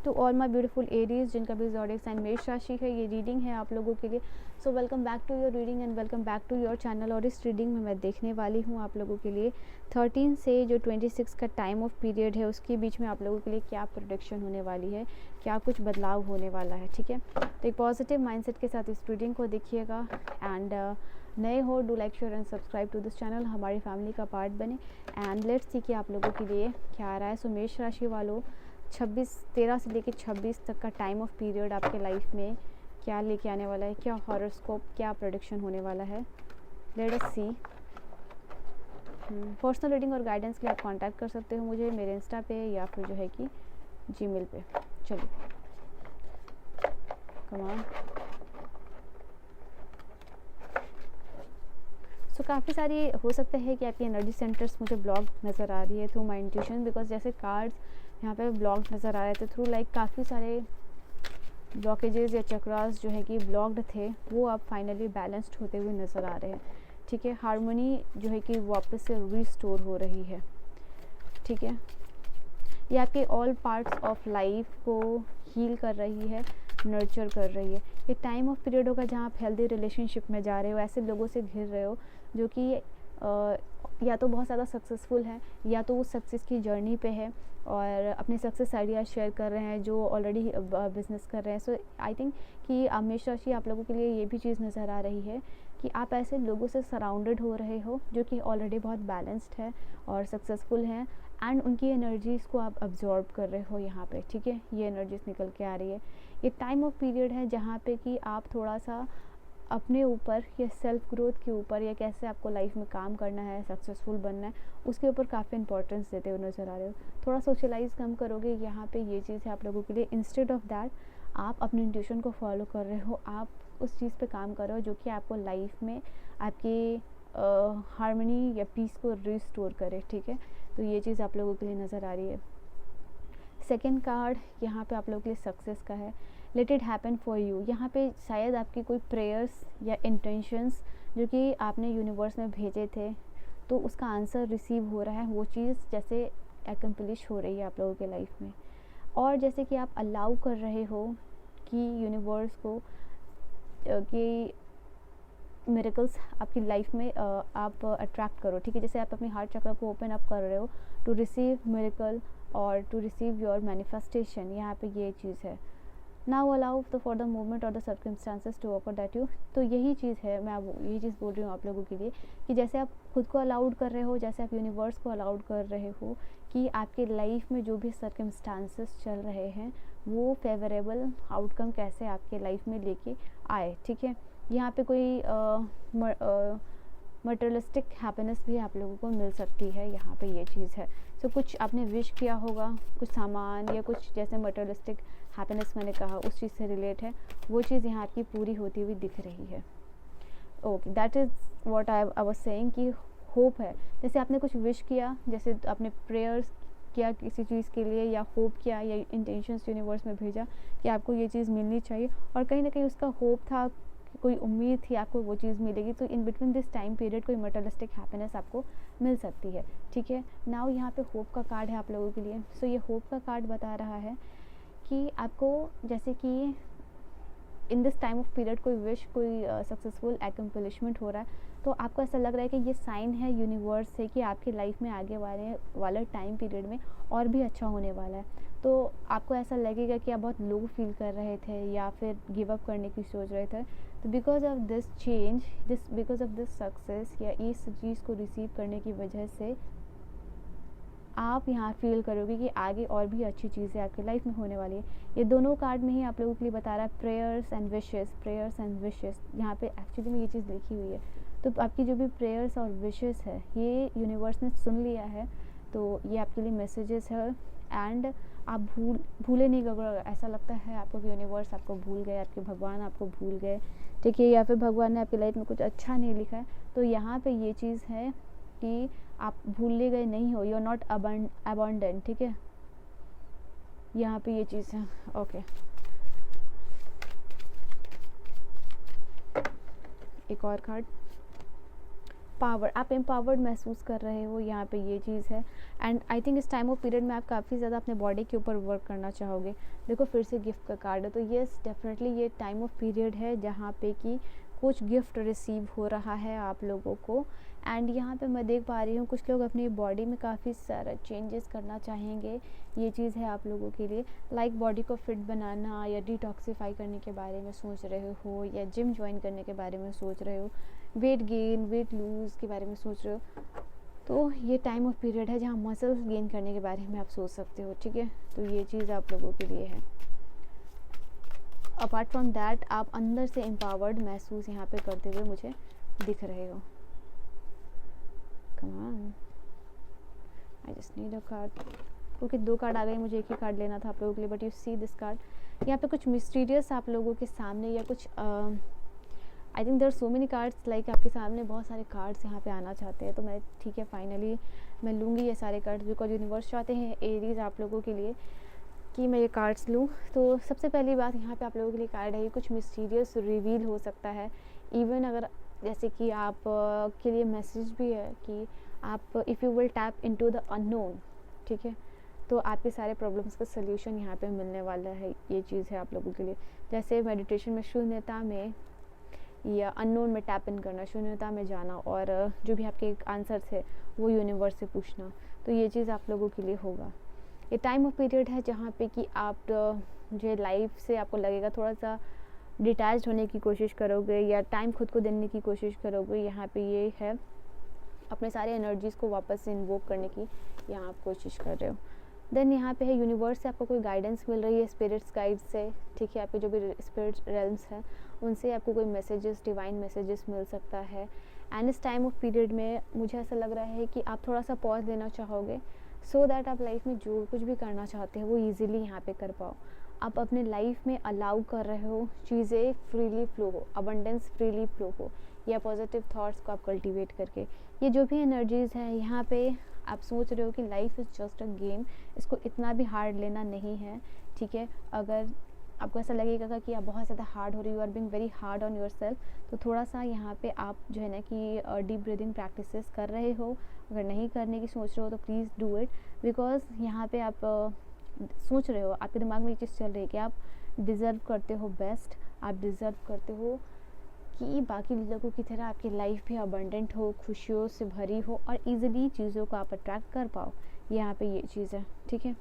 To all my beautiful Aries जिनका भी zodiac sign मेष राशि है, ये रीडिंग है आप लोगों के लिए। So welcome back to your reading and welcome back to your channel. और इस रीडिंग में मैं देखने वाली हूँ आप लोगों के लिए 13 से जो 26 का टाइम ऑफ पीरियड है उसके बीच में आप लोगों के लिए क्या प्रोडिक्शन होने वाली है, क्या कुछ बदलाव होने वाला है। ठीक है, तो एक पॉजिटिव माइंडसेट के साथ इस रीडिंग को देखिएगा। एंड नए हो do like share and subscribe to this channel, हमारी फैमिली का पार्ट बने। एंड लेट्स सी कि आप लोगों के लिए क्या आ रहा है। सो मेष राशि वालों 13 से लेकर 26 तक का टाइम ऑफ पीरियड आपके लाइफ में क्या लेके आने वाला है, क्या हॉरोस्कोप, क्या प्रेडिक्शन होने वाला है। लेट अस सी। पर्सनल रीडिंग और गाइडेंस के लिए आप कांटेक्ट कर सकते हो मुझे मेरे इंस्टा पे या फिर जो है कि जीमेल पे। चलिए कम ऑन। सो काफ़ी सारी हो सकता है कि आपकी एनर्जी सेंटर्स मुझे ब्लॉक नज़र आ रही है थ्रू माई इंट्यूशन, बिकॉज जैसे कार्ड्स यहाँ पे ब्लॉक नज़र आ रहे थे थ्रू लाइक काफ़ी सारे ब्लॉकेजेस या चक्रास जो है कि ब्लॉक्ड थे वो अब फाइनली बैलेंस्ड होते हुए नज़र आ रहे हैं। ठीक है, हार्मनी जो है कि वापस से रिस्टोर हो रही है। ठीक है, ये आपके ऑल पार्ट्स ऑफ लाइफ को हील कर रही है, नर्चर कर रही है। ये टाइम ऑफ पीरियड होगा जहाँ आप हेल्दी रिलेशनशिप में जा रहे हो, ऐसे लोगों से घिर रहे हो जो कि या तो बहुत ज़्यादा सक्सेसफुल है या तो वो सक्सेस की जर्नी पे है और अपने सक्सेस आइडिया शेयर कर रहे हैं जो ऑलरेडी बिजनेस कर रहे हैं। सो आई थिंक कि मेष राशि आप लोगों के लिए ये भी चीज़ नज़र आ रही है कि आप ऐसे लोगों से सराउंडेड हो रहे हो जो कि ऑलरेडी बहुत बैलेंस्ड है और सक्सेसफुल हैं एंड उनकी एनर्जीज़ को आप अब्जॉर्ब कर रहे हो यहाँ पे। ठीक है, ये एनर्जीज निकल के आ रही है। ये टाइम ऑफ पीरियड है जहाँ पे कि आप थोड़ा सा अपने ऊपर या सेल्फ ग्रोथ के ऊपर या कैसे आपको लाइफ में काम करना है, सक्सेसफुल बनना है, उसके ऊपर काफ़ी इंपॉर्टेंस देते हुए नज़र आ रहे हो। थोड़ा सोशलाइज कम करोगे, यहाँ पे ये चीज़ है आप लोगों के लिए। इंस्टेड ऑफ दैट आप अपनी इंट्यूशन को फॉलो कर रहे हो, आप उस चीज़ पे काम कर रहे हो जो कि आपको लाइफ में आपकी हार्मनी या पीस को रिस्टोर करे। ठीक है, तो ये चीज़ आप लोगों के लिए नज़र आ रही है। सेकेंड कार्ड यहाँ पे आप लोगों के लिए सक्सेस का है। Let it happen for you. यहाँ पे शायद आपकी कोई प्रेयर्स या इंटेंशंस जो कि आपने यूनिवर्स में भेजे थे तो उसका आंसर रिसीव हो रहा है, वो चीज़ जैसे एकम्प्लिश हो रही है आप लोगों के लाइफ में। और जैसे कि आप अलाउ कर रहे हो कि यूनिवर्स को कि मिरेकल्स आपकी लाइफ में आप अट्रैक्ट करो। ठीक है, जैसे आप अपनी हार्ट चक्र को ओपन अप कर रहे हो टू रिसीव मिरेकल और टू रिसीव योर मैनिफेस्टेशन, यहाँ पे ये चीज़ है। Now allow for the moment और the circumstances to occur that you. तो यही चीज़ है, मैं यही चीज़ बोल रही हूँ आप लोगों के लिए कि जैसे आप खुद को अलाउड कर रहे हो, जैसे आप यूनिवर्स को अलाउड कर रहे हो कि आपके लाइफ में जो भी सर्कमस्टांसेस चल रहे हैं वो फेवरेबल आउटकम कैसे आपके लाइफ में लेके आए। ठीक है, यहाँ पे कोई मटेरियलिस्टिक हैप्पीनेस भी आप लोगों को मिल सकती है, यहाँ पे ये चीज़ है। सो कुछ आपने विश किया होगा, कुछ सामान या कुछ जैसे मटेरियलिस्टिक हैप्पीनेस मैंने कहा उस चीज़ से रिलेट है, वो चीज़ यहाँ आपकी पूरी होती हुई दिख रही है। Okay, that is what I was saying कि होप है। जैसे आपने कुछ विश किया, जैसे आपने प्रेयर्स किया किसी चीज़ के लिए या होप किया या इंटेंशंस यूनिवर्स में भेजा कि आपको ये चीज़ मिलनी चाहिए और कहीं ना कहीं उसका होप था, कोई उम्मीद थी आपको वो चीज़ मिलेगी। तो in between this time period कोई मटेरियलिस्टिक हैप्पीनेस आपको मिल सकती है। ठीक है, नाउ यहाँ पे होप का कार्ड है आप लोगों के लिए। सो ये होप का कार्ड बता रहा है कि आपको जैसे कि in this time of period कोई विश, कोई सक्सेसफुल एकम्प्लिशमेंट हो रहा है तो आपको ऐसा लग रहा है कि ये साइन है यूनिवर्स से कि आपकी लाइफ में आगे वाले टाइम पीरियड में और भी अच्छा होने वाला है। तो आपको ऐसा लगेगा कि आप बहुत लो फील कर रहे थे या फिर गिव अप करने की सोच रहे थे, तो because of this change, because of this success या इस चीज़ को रिसीव करने की वजह से आप यहाँ फील करोगे कि आगे और भी अच्छी चीज़ें आपकी लाइफ में होने वाली है। ये दोनों कार्ड में ही आप लोगों के लिए बता रहा है prayers and wishes, prayers and wishes. यहाँ पे एक्चुअली में ये चीज़ लिखी हुई है। तो आपकी जो भी प्रेयर्स और विशेस है ये यूनिवर्स ने सुन लिया है, तो ये आपके लिए मैसेजेस है। एंड आप भूले नहीं, अगर ऐसा लगता है आपको कि यूनिवर्स आपको भूल गए, आपके भगवान आपको भूल गए, ठीक है, या फिर भगवान ने आपकी लाइफ में कुछ अच्छा नहीं लिखा है, तो यहाँ पे ये चीज़ है कि आप भूले गए नहीं हो, यू आर नॉट अबंडन। ठीक है, यहाँ पे ये चीज़ है। ओके, एक और कार्ड। पावर, आप एम्पावर्ड महसूस कर रहे हो, यहाँ पे ये चीज़ है। एंड आई थिंक इस टाइम ऑफ पीरियड में आप काफ़ी ज़्यादा अपने बॉडी के ऊपर वर्क करना चाहोगे। देखो फिर से गिफ्ट का कार्ड है, तो येस डेफिनेटली ये टाइम ऑफ पीरियड है जहाँ पे कि कुछ गिफ्ट रिसीव हो रहा है आप लोगों को। एंड यहाँ पे मैं देख पा रही हूँ कुछ लोग अपनी बॉडी में काफ़ी सारा चेंजेस करना चाहेंगे, ये चीज़ है आप लोगों के लिए। लाइक बॉडी को फिट बनाना या डिटॉक्सीफाई करने के बारे में सोच रहे हो, या जिम ज्वाइन करने के बारे में सोच रहे हो, वेट गेन वेट लूज़ के बारे में सोच रहे हो, तो ये टाइम ऑफ पीरियड है जहाँ मसल्स गेन करने के बारे में आप सोच सकते हो, ठीक है। तो ये चीज़ आप लोगों के लिए है। अपार्ट फ्रॉम दैट आप अंदर से एम्पावर्ड महसूस यहाँ पे करते हुए मुझे दिख रहे हो। Come on, I just need a card, क्योंकि 2 कार्ड आ गए, मुझे एक ही कार्ड लेना था आप लोगों के लिए, but you see this card. यहाँ पे कुछ मिस्टीरियस आप लोगों के सामने, या कुछ I think there so many cards, like आपके सामने बहुत सारे कार्ड्स यहाँ पे आना चाहते हैं। तो मैं ठीक है फाइनली मैं लूँगी ये सारे कार्ड्स, बिकॉज यूनिवर्स चाहते हैं एरीज आप लोगों के लिए कि मैं ये कार्ड्स लूँ। तो सबसे पहली बात यहाँ पे आप लोगों के लिए कार्ड है, कुछ मिस्टीरियस रिवील हो सकता है। इवन अगर जैसे कि आप के लिए मैसेज भी है कि आप if you will tap into the unknown, ठीक है, तो आपके सारे प्रॉब्लम्स का सल्यूशन यहाँ पे मिलने वाला है, ये चीज़ है आप लोगों के लिए। जैसे मेडिटेशन में शून्यता में या अननोन में टैप इन करना, शून्यता में जाना, और जो भी आपके आंसर्स है वो यूनिवर्स से पूछना, तो ये चीज़ आप लोगों के लिए होगा। ये टाइम ऑफ पीरियड है जहाँ पे कि आप जो लाइफ से आपको लगेगा थोड़ा सा डिटैच्ड होने की कोशिश करोगे, या टाइम खुद को देने की कोशिश करोगे। यहाँ पे ये है अपने सारे एनर्जीज़ को वापस से इन्वोक करने की यहाँ आप कोशिश कर रहे हो। देन यहाँ पे है यूनिवर्स से आपको कोई गाइडेंस मिल रही है, स्पिरिट्स गाइड से, ठीक है, आपके जो भी स्पिरिट रेल्म्स हैं उनसे आपको कोई मैसेजेस, डिवाइन मैसेजेस मिल सकता है। एंड इस टाइम ऑफ पीरियड में मुझे ऐसा लग रहा है कि आप थोड़ा सा पॉज लेना चाहोगे, सो दैट आप लाइफ में जो कुछ भी करना चाहते हो वो ईजिली यहाँ पे कर पाओ। आप अपने लाइफ में अलाउ कर रहे हो चीज़ें फ्रीली फ्लो हो, अबंडेंस फ्रीली फ्लो हो, या पॉजिटिव थॉट्स को आप कल्टीवेट करके, ये जो भी एनर्जीज़ हैं यहाँ पे आप सोच रहे हो कि life is just a game, इसको इतना भी हार्ड लेना नहीं है, ठीक है। अगर आपको ऐसा लगेगा कि आप बहुत ज़्यादा हार्ड हो रही हो, are being very hard on yourself, तो थोड़ा सा यहाँ पे आप जो है ना कि डीप ब्रीदिंग प्रैक्टिसेस कर रहे हो। अगर नहीं करने की सोच रहे हो तो प्लीज़ डू इट, बिकॉज यहाँ पे आप सोच रहे हो, आपके दिमाग में ये चीज़ चल रही है कि आप डिज़र्व करते हो बेस्ट, आप डिज़र्व करते हो कि बाकी लोगों की तरह आपकी लाइफ भी अबंडेंट हो, खुशियों से भरी हो, और इजीली चीज़ों को आप अट्रैक्ट कर पाओ। यहाँ पे ये चीज़ है, ठीक है।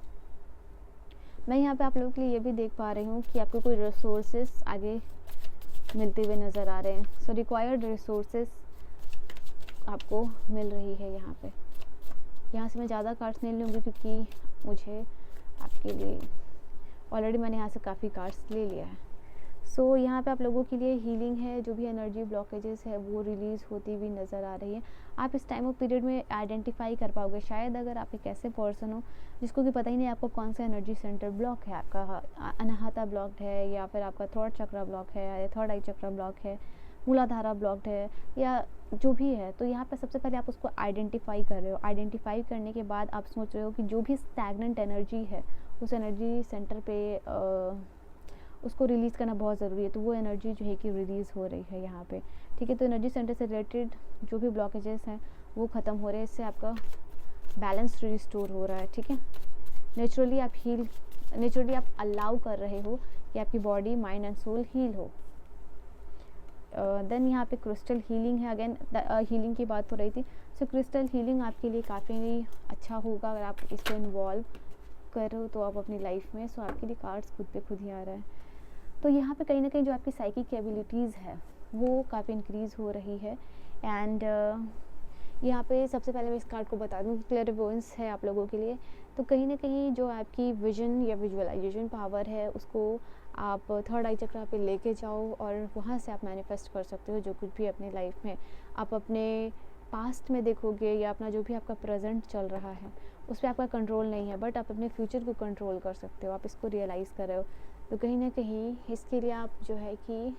मैं यहाँ पे आप लोगों के लिए ये भी देख पा रही हूँ कि आपको कोई रिसोर्सेस आगे मिलते हुए नज़र आ रहे हैं। सो रिक्वायर्ड रिसोर्सेस आपको मिल रही है यहाँ पे। यहाँ से मैं ज़्यादा कार्ड्स नहीं लूँगी क्योंकि मुझे आपके लिए ऑलरेडी मैंने यहाँ से काफ़ी कार्ड्स ले लिया है। सो यहाँ पे आप लोगों के लिए हीलिंग है, जो भी एनर्जी ब्लॉकेजेस है वो रिलीज़ होती हुई नज़र आ रही है। आप इस टाइम ऑफ पीरियड में आइडेंटिफाई कर पाओगे, शायद अगर आप एक ऐसे पर्सन हो जिसको कि पता ही नहीं आपको कौन सा एनर्जी सेंटर ब्लॉक है, आपका अनाहता ब्लॉक्ड है, या फिर आपका थर्ड चक्रा ब्लॉक है, या थर्ड आई चक्रा ब्लॉक है, मूलाधारा ब्लॉक्ड है, या जो भी है। तो यहाँ पर सबसे पहले आप उसको आइडेंटिफाई कर रहे हो। आइडेंटिफाई करने के बाद आप सोच रहे हो कि जो भी स्टैगनेंट एनर्जी है उस एनर्जी सेंटर पे उसको रिलीज़ करना बहुत ज़रूरी है। तो वो एनर्जी जो है कि रिलीज़ हो रही है यहाँ पे, ठीक है। तो एनर्जी सेंटर से रिलेटेड जो भी ब्लॉकेजेस हैं वो ख़त्म हो रहे हैं, इससे आपका बैलेंस रिस्टोर हो रहा है, ठीक है। नेचुरली आप अलाउ कर रहे हो कि आपकी body, mind and soul heal हो। देन यहाँ पे क्रिस्टल हीलिंग है, अगेन हीलिंग की बात हो रही थी। सो क्रिस्टल हीलिंग आपके लिए काफ़ी अच्छा होगा अगर आप इसको इन्वॉल्व करो तो आप अपनी लाइफ में। सो आपके लिए कार्ड्स खुद पे खुद ही आ रहा है। तो यहाँ पे कहीं ना कहीं जो आपकी साइकिक एबिलिटीज़ है वो काफ़ी इंक्रीज़ हो रही है। एंड यहाँ पे सबसे पहले मैं इस कार्ड को बता दूँ कि क्लेयरवॉयंस है आप लोगों के लिए। तो कहीं ना कहीं जो आपकी विजन या विजुअलाइजेशन पावर है उसको आप थर्ड आई चक्रा पे लेके जाओ, और वहाँ से आप मैनिफेस्ट कर सकते हो जो कुछ भी अपनी लाइफ में आप अपने पास्ट में देखोगे, या अपना जो भी आपका प्रेजेंट चल रहा है उस पर आपका कंट्रोल नहीं है, बट आप अपने फ्यूचर को कंट्रोल कर सकते हो, आप इसको रियलाइज़ कर रहे हो। तो कहीं ना कहीं इसके लिए आप जो है कि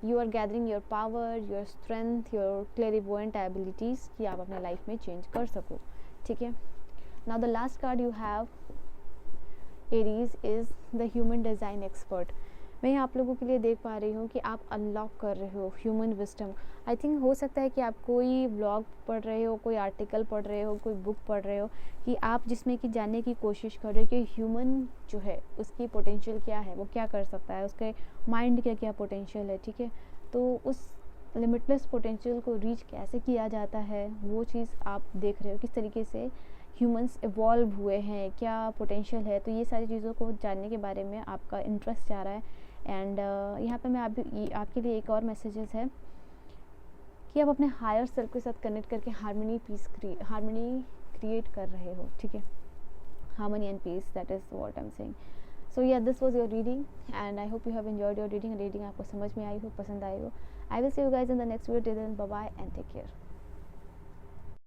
you are gathering your power, your strength, your clairvoyant abilities कि आप अपने लाइफ में चेंज कर सको, ठीक है। Now the last card you have Aries is the human design expert. मैं आप लोगों के लिए देख पा रही हूँ कि आप अनलॉक कर रहे हो ह्यूमन विस्डम। आई थिंक हो सकता है कि आप कोई ब्लॉग पढ़ रहे हो, कोई आर्टिकल पढ़ रहे हो, कोई बुक पढ़ रहे हो, कि आप जिसमें कि जानने की कोशिश कर रहे हो कि ह्यूमन जो है उसकी पोटेंशियल क्या है, वो क्या कर सकता है, उसके माइंड का क्या पोटेंशियल है, ठीक है। तो उस लिमिटलेस पोटेंशियल को रीच कैसे किया जाता है, वो चीज़ आप देख रहे हो, किस तरीके से ह्यूमंस इवॉल्व हुए हैं, क्या पोटेंशियल है। तो ये सारी चीज़ों को जानने के बारे में आपका इंटरेस्ट जा रहा है। एंड यहाँ पे मैं आपके लिए एक और मैसेजेस है कि आप अपने हायर सेल्फ के साथ कनेक्ट करके हार्मनी क्रिएट कर रहे हो, ठीक है। Harmony and peace, that is what I am saying. So yeah this was your reading and I hope you have enjoyed your reading. Reading आपको समझ में आई हो, पसंद आई हो। I will see you guys in the next video. Till then bye bye and take care.